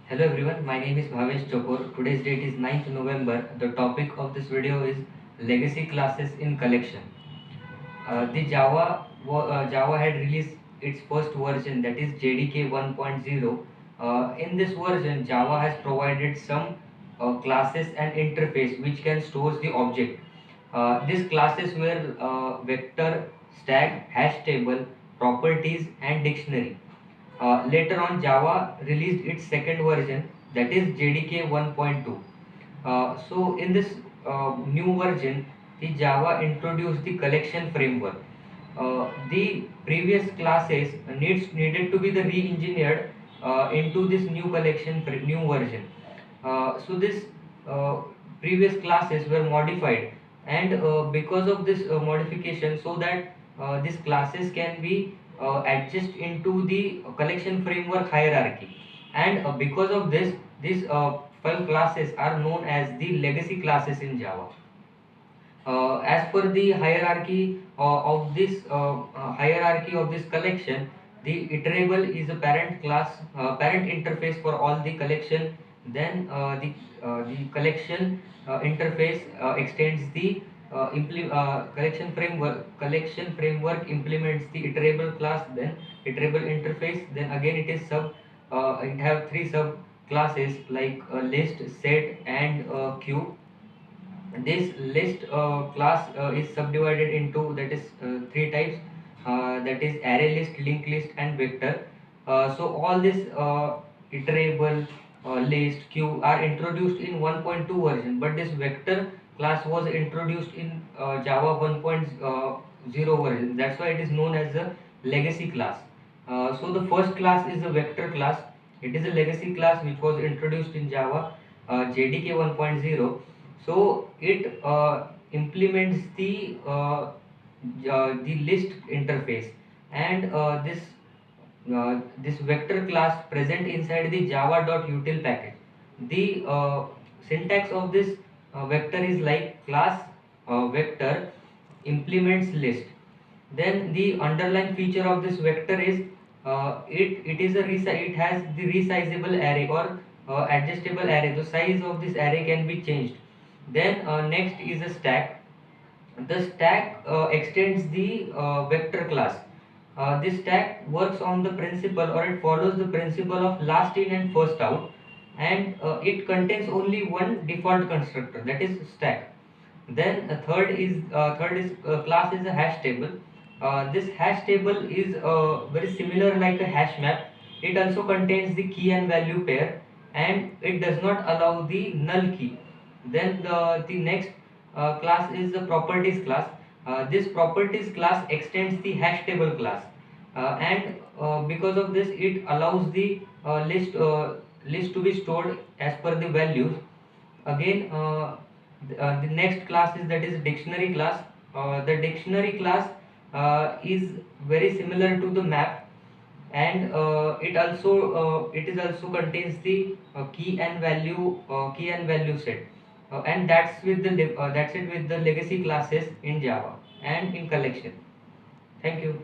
Hello everyone, my name is Bhavesh Chopor. Today's date is 9th November. The topic of this video is legacy classes in collection. Java had released its first version, that is JDK 1.0. In this version, Java has provided some classes and interface which can store the object. These classes were vector, stack, hash table, properties, and dictionary. Later on, Java released its second version, that is JDK 1.2. So in this new version, the Java introduced the collection framework. The previous classes needed to be the re-engineered into this new version. So this uh, previous classes were modified, and because of this modification, so that these classes can be adjust into the collection framework hierarchy, and because of this, these five classes are known as the legacy classes in Java. As per the hierarchy of this collection, the iterable is a parent interface for all the collection. Then the collection interface extends the collection framework implements the iterable class, then iterable interface. Then again it is it have three sub classes like list, set, and queue. This list class is subdivided into, that is three types, that is array list, linked list, and vector. So all this iterable list, queue are introduced in 1.2 version, but this vector class was introduced in Java 1.0 version. That's why it is known as a legacy class. So the first class is a vector class. It is a legacy class which was introduced in Java JDK 1.0. So it implements the list interface, and this vector class present inside the java.util package. The syntax of this vector is like class vector implements list. Then the underlying feature of this vector is it has the resizable array or adjustable array. The size of this array can be changed. Then next is a stack. The stack extends the vector class. This stack works on the principle, or it follows the principle of last in and first out, and it contains only one default constructor, that is stack. Then third is class is a hash table. This hash table is very similar like a hash map. It also contains the key and value pair, and it does not allow the null key. Then the next class is the properties class. This properties class extends the hash table class, and because of this, it allows the list to be stored as per the values. Again, the next class is, that is dictionary class. The dictionary class is very similar to the map, and it is also contains the key and value set. And that's it with the legacy classes in Java and in collection. Thank you.